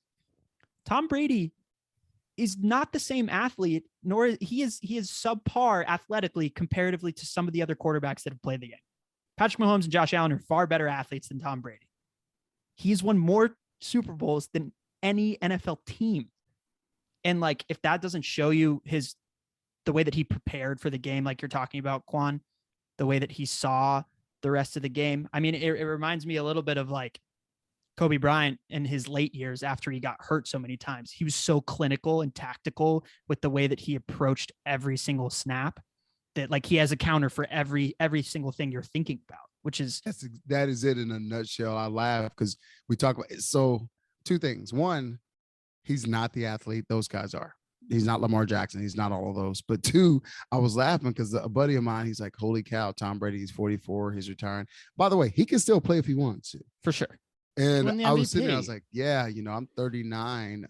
Tom Brady is not the same athlete, nor he is subpar athletically comparatively to some of the other quarterbacks that have played the game. Patrick Mahomes and Josh Allen are far better athletes than Tom Brady. He's won more Super Bowls than any NFL team. And like, if that doesn't show you the way that he prepared for the game, like you're talking about, Quan, the way that he saw the rest of the game. I mean, it reminds me a little bit of like Kobe Bryant in his late years after he got hurt so many times. He was so clinical and tactical with the way that he approached every single snap that like he has a counter for every single thing you're thinking about, which is that is it in a nutshell. I laugh because we talk about it. So two things. One, he's not the athlete those guys are. He's not Lamar Jackson. He's not all of those. But two, I was laughing because a buddy of mine, he's like, holy cow, Tom Brady, he's 44. He's retiring. By the way, he can still play if he wants to. for sure. And I was sitting there, I was like, yeah, you know, I'm 39.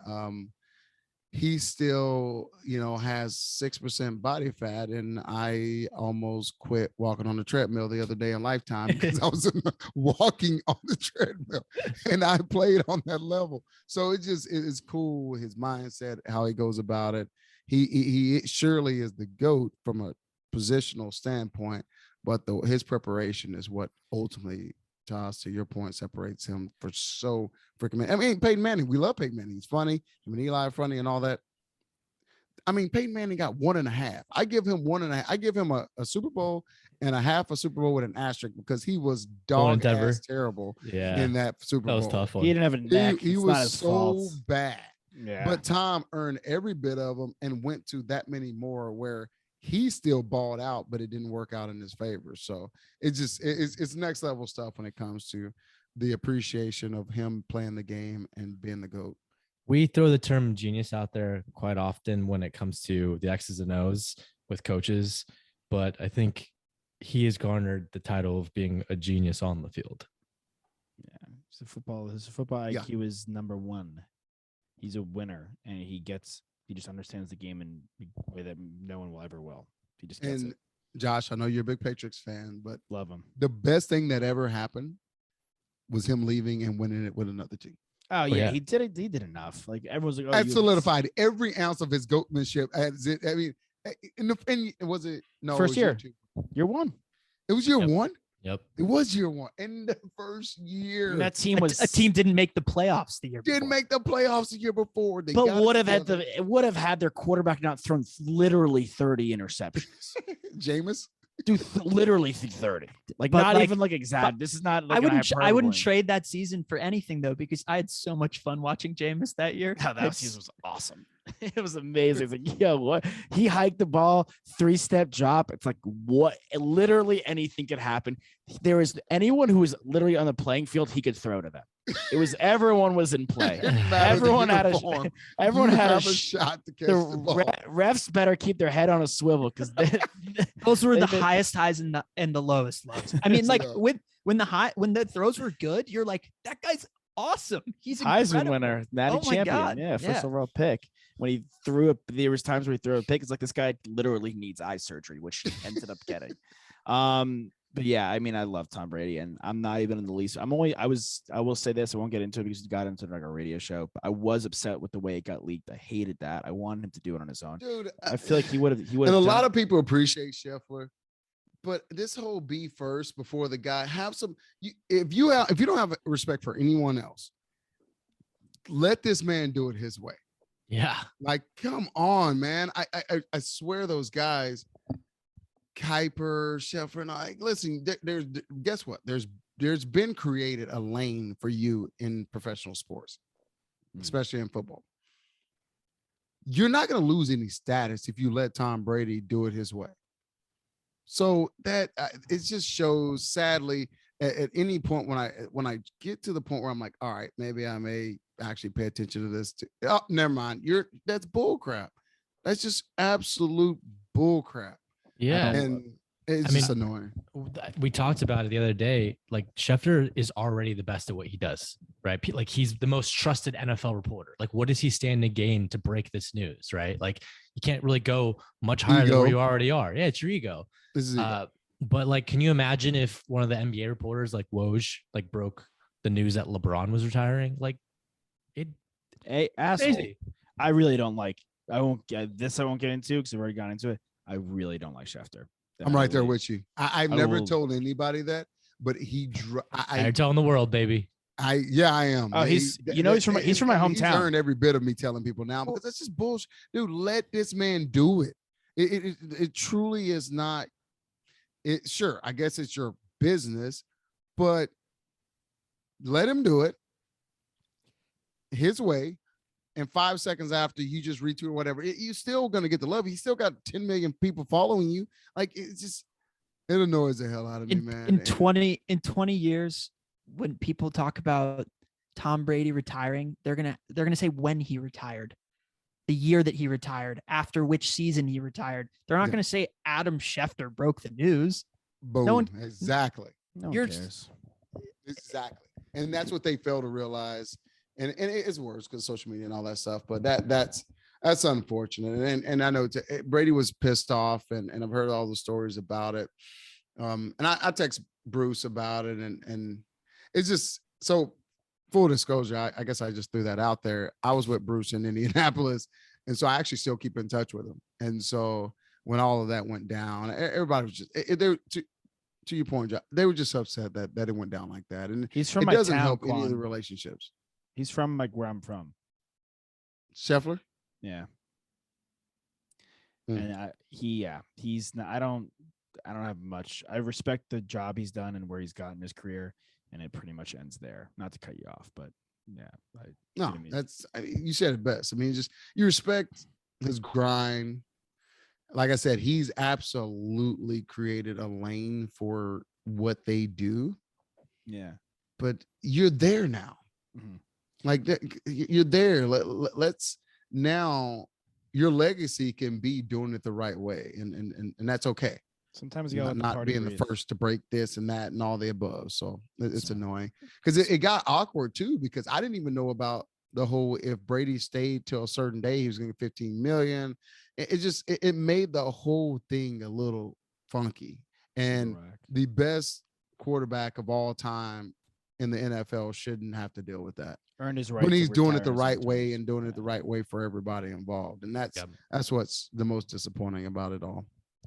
He still, you know, has 6% body fat. And I almost quit walking on the treadmill the other day in Lifetime because I was walking on the treadmill and I played on that level. So it is cool. His mindset, how he goes about it. He surely is the GOAT from a positional standpoint, but his preparation is what ultimately, Josh, to your point, separates him for so freaking. I mean, Peyton Manning, we love Peyton Manning. He's funny. I mean, Eli funny and all that. I mean, Peyton Manning got 1.5. I give him 1.5. I give him a Super Bowl and a half a Super Bowl with an asterisk because he was dog ass terrible in that Super Bowl. That was tough one. He didn't have a neck. He was so bad. Yeah. But Tom earned every bit of them and went to that many more where he still balled out, but it didn't work out in his favor. So it's next level stuff when it comes to the appreciation of him playing the game and being the GOAT. We throw the term genius out there quite often when it comes to the X's and O's with coaches, but I think he has garnered the title of being a genius on the field. Yeah, his football IQ is number one. He's a winner, and he just understands the game in a way that no one will ever will. He just gets it. Josh, I know you're a big Patriots fan, but Love him. The best thing that ever happened was him leaving and winning it with another team. Oh yeah, he did it. He did enough. Like everyone's like, that solidified every ounce of his goatmanship. I mean, was it no first year? Year one. It was year one. Yep. It was year one. In the first year. And that team was a team didn't make the playoffs the year before. Didn't make the playoffs the year before. But would have had their quarterback not thrown literally 30 interceptions. Jameis? Dude, literally 30. Not even exact. This is not like I wouldn't trade that season for anything though, because I had so much fun watching Jameis that year. Yeah, that season was awesome. It was amazing. It's like, yo, what? He hiked the ball, 3-step drop. It's like, what? Literally anything could happen. There was anyone who was literally on the playing field, he could throw to them. It was everyone was in play. Everyone had a shot to catch the ball. Refs better keep their head on a swivel because those were the highest highs and the lowest lows. I mean, like when the throws were good, you're like, that guy's awesome. He's Heisman winner, Natty champion. Yeah, first overall pick. When he threw there was times where he threw a pick. It's like this guy literally needs eye surgery, which he ended up getting. But yeah, I mean, I love Tom Brady, and I'm not even in the least. I will say this. I won't get into it because he got into like a radio show. But I was upset with the way it got leaked. I hated that. I wanted him to do it on his own. Dude, I feel like he would have. And a lot of people appreciate Scheffler, but this whole be first before the guy. Have some. If you don't have respect for anyone else, let this man do it his way. Yeah, like come on, man. I swear those guys. Kuiper, Scheffler, and I listen. There's guess what? There's been created a lane for you in professional sports, especially in football. You're not going to lose any status if you let Tom Brady do it his way. So that it just shows. Sadly, at any point when I get to the point where I'm like, all right, maybe I may actually pay attention to this. Oh, never mind. That's bull crap. That's just absolute bull crap. Yeah. And it's just annoying. We talked about it the other day. Like Schefter is already the best at what he does, right? Like he's the most trusted NFL reporter. Like what does he stand to gain to break this news, right? Like you can't really go much higher than where you already are. Yeah, it's your ego. But like, can you imagine if one of the NBA reporters like Woj like broke the news that LeBron was retiring? Like hey, asshole. Crazy. I really don't like. I won't get into because I've already gone into it. I really don't like Schefter. I'm right there with you. I've never told anybody that, but you're telling the world, baby. I am. Oh, he's from my hometown. He's earned every bit of me telling people now because that's just bullshit. Dude, let this man do it. It truly is not. Sure, I guess it's your business, but let him do it his way. And 5 seconds after you just retweet or whatever, you're still going to get the love. He's still got 10 million people following you. Like it annoys the hell out of me, man. In 20 years, when people talk about Tom Brady retiring, they're going to say when he retired, the year that he retired, after which season he retired. They're not going to say Adam Schefter broke the news. Boom. Exactly. No one cares. Exactly. And that's what they fail to realize. And it's worse because social media and all that stuff, but that's unfortunate. And I know Brady was pissed off, and I've heard all the stories about it. And I text Bruce about it, and it's just so full disclosure. I guess I just threw that out there. I was with Bruce in Indianapolis, and so I actually still keep in touch with him. And so when all of that went down, everybody was just to your point, they were just upset that it went down like that. And he's from it my doesn't town, help Quan. any of the relationships. He's from like where I'm from. Scheffler? Yeah. And he's not, I don't have much. I respect the job he's done and where he's gotten his career, and it pretty much ends there. Not to cut you off, but yeah. You said it best. I mean, just you respect his grind. like I said, he's absolutely created a lane for what they do. Yeah. But you're there now. Mhm. Like you're there. Let's now your legacy can be doing it the right way. And that's okay. Sometimes you gotta let the Not party being breathe. the first to break this and that and all the above. So it's So- annoying because it got awkward too, because I didn't even know about the whole, if Brady stayed till a certain day, he was going to get 15 million. It made the whole thing a little funky. And Correct. the best quarterback of all time in the NFL shouldn't have to deal with that Earned his right when to he's doing it retire the in his right own way terms. and doing Yeah. it the right way for everybody involved. And that's what's the most disappointing about it all.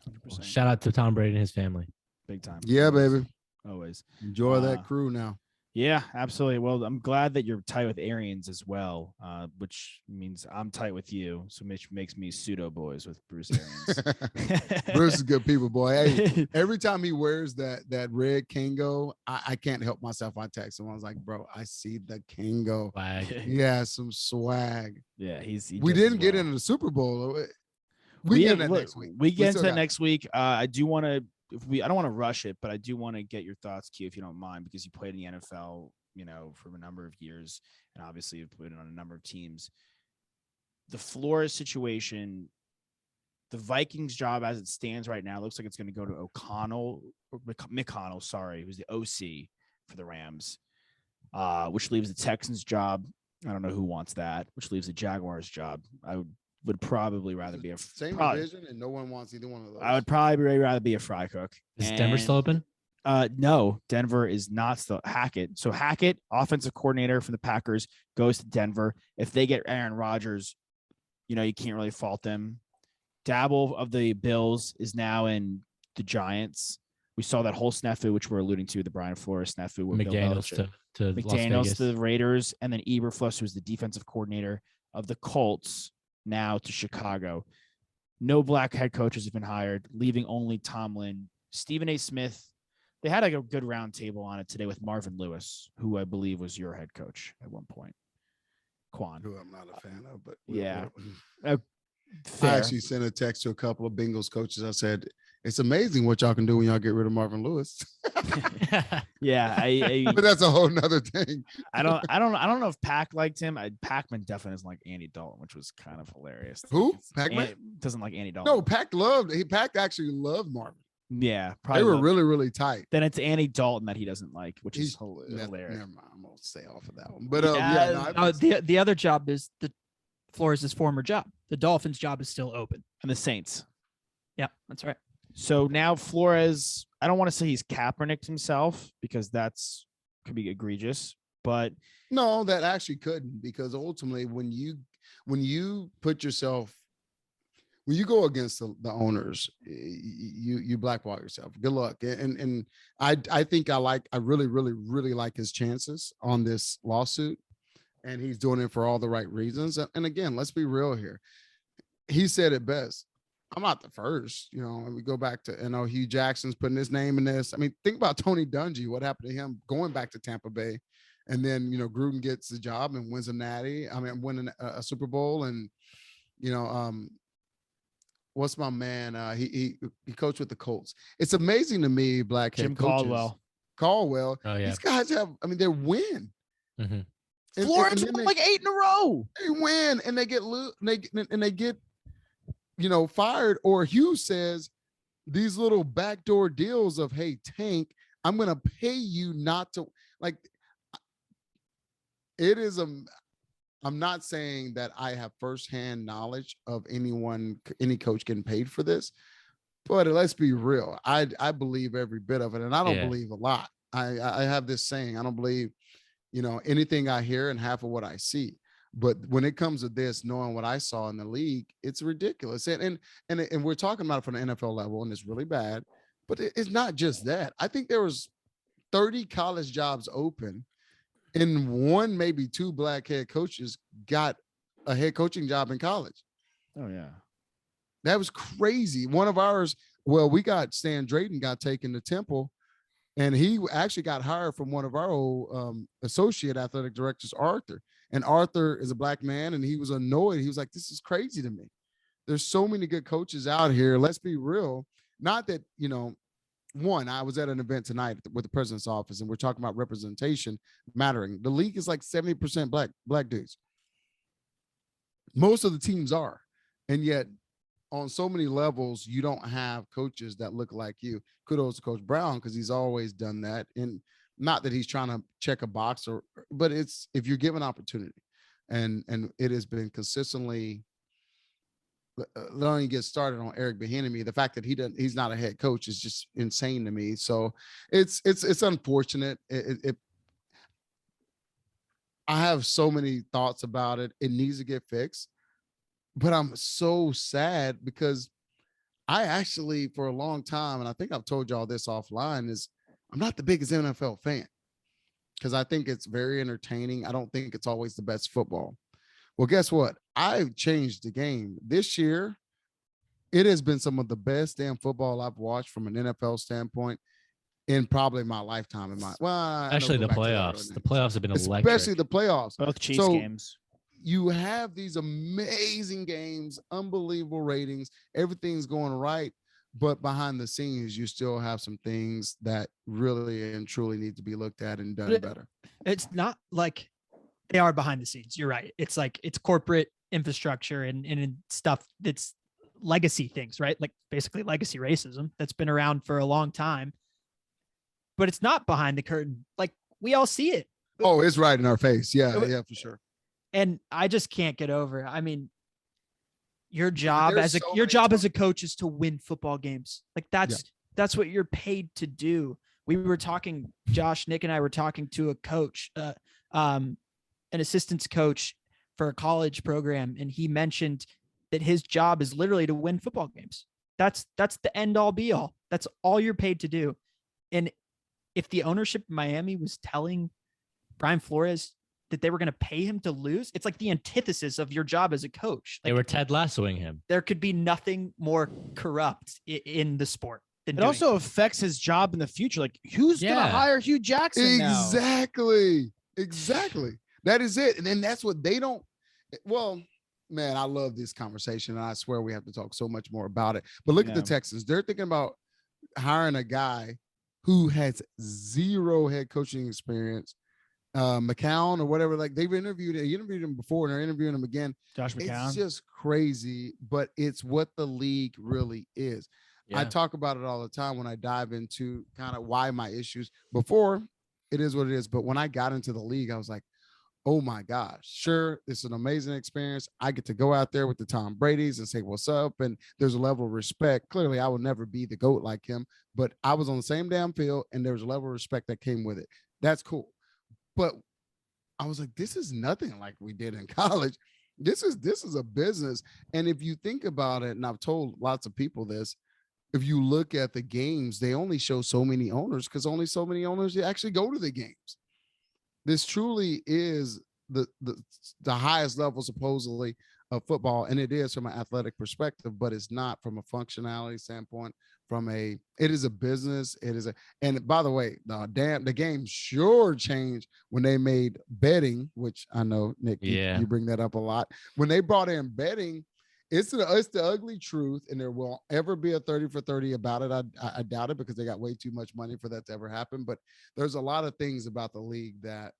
100%. Shout out to Tom Brady and his family. Big time. Yeah, Always. baby. Always. Enjoy that crew now. Yeah, absolutely. Well, I'm glad that you're tight with Arians as well, which means I'm tight with you. So which makes me pseudo boys with Bruce Arians. Bruce is good people, boy. Hey, every time he wears that red Kango, I can't help myself. I text him. I was like, bro, I see the Kango. Swag. Yeah, some swag. Yeah, he we does as didn't get well. into the Super Bowl. We get have, into that next week. We get still into that got next week. I do want to. I don't want to rush it, but I do want to get your thoughts, Q, if you don't mind, because you played in the NFL, for a number of years, and obviously you've played on a number of teams. The Flores situation, the Vikings job as it stands right now, looks like it's going to go to McConnell, sorry, who's the OC for the Rams, which leaves the Texans job. I don't know who wants that, which leaves the Jaguars job. I would probably rather be a same division, and no one wants either one of those. I would probably rather be a fry cook. Is Denver still open? No, Denver is not still. Hackett. So Hackett, offensive coordinator for the Packers, goes to Denver. If they get Aaron Rodgers, you can't really fault them. Dabble of the Bills is now in the Giants. We saw that whole snafu, which we're alluding to, the Brian Flores snafu. With McDaniels to Las McDaniels Vegas. to the Raiders, and then Eberflus, who's the defensive coordinator of the Colts, now to Chicago. No black head coaches have been hired, leaving only Tomlin. Stephen A. Smith, they had a good round table on it today with Marvin Lewis, who I believe was your head coach at one point. Quan. Who I'm not a fan of, but yeah. I Fair. actually sent a text to a couple of Bengals coaches. I said, it's amazing what y'all can do when y'all get rid of Marvin Lewis. Yeah, but that's a whole nother thing. I don't know if Pack liked him. Pac-Man definitely doesn't like Andy Dalton, which was kind of hilarious. Who? Pac-Man? Doesn't like Andy Dalton. No, Pac actually loved Marvin. Yeah, probably they were really, really tight. Then it's Andy Dalton that he doesn't like, which is hilarious. Never mind, I'm gonna stay off of that one. But the other job is the Flores' former job. The Dolphins' job is still open, and the Saints. Yeah, that's right. So now Flores, I don't want to say he's Kaepernicked himself because could be egregious, but no, that actually couldn't, because ultimately when you put yourself, when you go against the owners, you blackball yourself. Good luck. And I think I really, really, really like his chances on this lawsuit, and he's doing it for all the right reasons. And again, let's be real here. He said it best. I'm not the first, we go back to, Hugh Jackson's putting his name in this. I mean, think about Tony Dungy, what happened to him going back to Tampa Bay. And then, Gruden gets the job and wins a natty. I mean, winning a Super Bowl. And, what's my man? He coached with the Colts. It's amazing to me, black head Jim coaches. Caldwell. Oh, yeah. These guys they win. Mm-hmm. Florence won like 8 in a row. They win and they get fired. Or Hugh says these little backdoor deals of, hey, Tank, I'm going to pay you not to, like, it is I'm not saying that I have firsthand knowledge of any coach getting paid for this, but let's be real. I believe every bit of it, and I don't believe a lot. I have this saying, I don't believe, anything I hear and half of what I see. But when it comes to this, knowing what I saw in the league, it's ridiculous. And we're talking about it from the NFL level, and it's really bad. But it's not just that. I think there was 30 college jobs open, and one, maybe two black head coaches got a head coaching job in college. Oh, yeah. That was crazy. One of ours, we got Stan Drayton got taken to Temple, and he actually got hired from one of our old associate athletic directors, Arthur. And Arthur is a black man, and he was annoyed. He was like, this is crazy to me. There's so many good coaches out here. Let's be real. Not that, one, I was at an event tonight with the president's office, and we're talking about representation mattering. The league is like 70% black dudes. Most of the teams are. And yet on so many levels, you don't have coaches that look like you. Kudos to Coach Brown, because he's always done that. And not that he's trying to check a box, but it's if you're given opportunity. And it has been consistently. Let me get started on Eric Bieniemy. The fact that he's not a head coach is just insane to me. So it's unfortunate. I have so many thoughts about it. It needs to get fixed, but I'm so sad because I actually, for a long time, and I think I've told y'all this offline, is I'm not the biggest NFL fan because I think it's very entertaining. I don't think it's always the best football. Well, guess what? I've changed the game. This year, it has been some of the best damn football I've watched from an NFL standpoint in probably my lifetime. Actually, the playoffs. The playoffs have been electric. Especially the playoffs. Both Chiefs games. You have these amazing games, unbelievable ratings. Everything's going right. But behind the scenes, you still have some things that really and truly need to be looked at and done better. It's not like they are behind the scenes. You're right. It's like it's corporate infrastructure and stuff that's legacy things, right? Like basically legacy racism that's been around for a long time. But it's not behind the curtain. Like we all see it. Oh, it's right in our face. Yeah, for sure. And I just can't get over it. I mean, your job as a coach is to win football games. Like that's what you're paid to do. We were talking, Josh, Nick and I were talking to a coach, an assistance coach for a college program. And he mentioned that his job is literally to win football games. That's the end all be all. That's all you're paid to do. And if the ownership of Miami was telling Brian Flores that they were going to pay him to lose, it's like the antithesis of your job as a coach. Like, they were Ted Lassoing him. There could be nothing more corrupt in the sport. It also affects his job in the future. Like who's going to hire Hugh Jackson now? Exactly. That is it. And then that's what they don't. Well, man, I love this conversation. And I swear we have to talk so much more about it. But look at the Texans. They're thinking about hiring a guy who has zero head coaching experience. McCown or whatever, like you interviewed him before and they're interviewing him again. Josh McCown. It's just crazy, but it's what the league really is. Yeah. I talk about it all the time when I dive into kind of why my issues before it is what it is. But when I got into the league, I was like, oh my gosh, sure. It's an amazing experience. I get to go out there with the Tom Brady's and say, what's up? And there's a level of respect. Clearly I will never be the GOAT like him, but I was on the same damn field and there was a level of respect that came with it. That's cool. But I was like, this is nothing like we did in college. This is a business. And if you think about it, and I've told lots of people this, if you look at the games, they only show so many owners because only so many owners actually go to the games. This truly is the highest level supposedly of football, and it is from an athletic perspective, but it's not from a functionality standpoint. It is a business. And by the way, the game sure changed when they made betting, which I know, Nick, you bring that up a lot. When they brought in betting, it's the ugly truth, and there will ever be a 30 for 30 about it. I doubt it because they got way too much money for that to ever happen. But there's a lot of things about the league that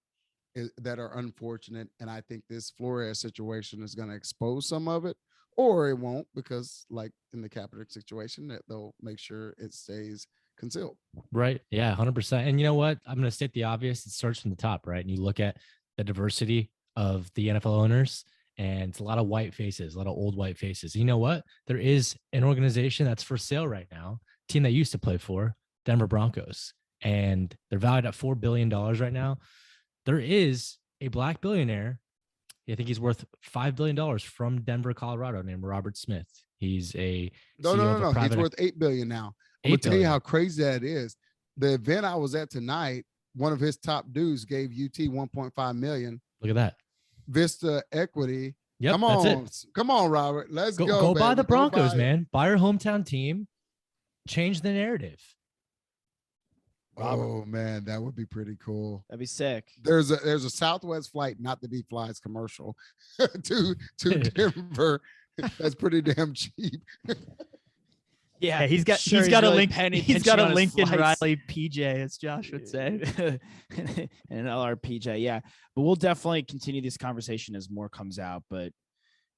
are unfortunate, and I think this Flores situation is going to expose some of it, or it won't, because like in the Kaepernick situation, that they'll make sure it stays concealed. Right. Yeah, 100%. And you know what? I'm going to state the obvious. It starts from the top, right? And you look at the diversity of the NFL owners, and it's a lot of white faces, a lot of old white faces. You know what? There is an organization that's for sale right now, team that used to play for Denver Broncos, and they're valued at $4 billion right now. There is a black billionaire. I think he's worth $5 billion from Denver, Colorado, named Robert Smith. He's a no. He's worth $8 billion now. I'm gonna tell you how crazy that is. The event I was at tonight, one of his top dudes gave UT $1.5 million. Look at that. Vista Equity. Yep, come on, Robert. Let's go. Go buy the Broncos, man. Buy your hometown team. Change the narrative. Oh man, that would be pretty cool. That'd be sick. There's a Southwest flight, not that he flies commercial, to Denver, That's pretty damn cheap. Yeah, he's got sure he's got a really link. penny He's got pinching a on his Lincoln flights. Riley PJ, as Josh would say. And an LRPJ, yeah. But we'll definitely continue this conversation as more comes out. But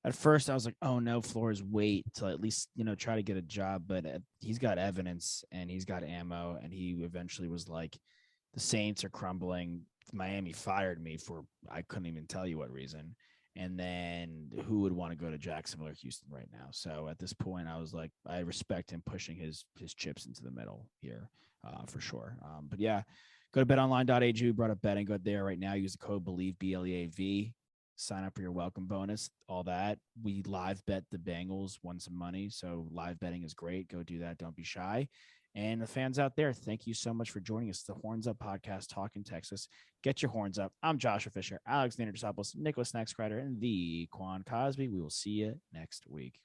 at first, I was like, "Oh no, Flores, wait till at least try to get a job." But he's got evidence and he's got ammo, and he eventually was like, "The Saints are crumbling. Miami fired me for I couldn't even tell you what reason." And then who would want to go to Jacksonville or Houston right now? So at this point, I was like, I respect him pushing his chips into the middle here for sure. But yeah, go to betonline.ag. We brought up betting. Go there right now. Use the code BELIEVE, BLEAV. Sign up for your welcome bonus, all that. We live bet the Bengals, won some money. So live betting is great. Go do that. Don't be shy. And the fans out there, thank you so much for joining us. The Horns Up Podcast, Talking Texas. Get your horns up. I'm Joshua Fisher, Alexander DeSopoulos, Nicholas Snackscrider, and the Quan Cosby. We will see you next week.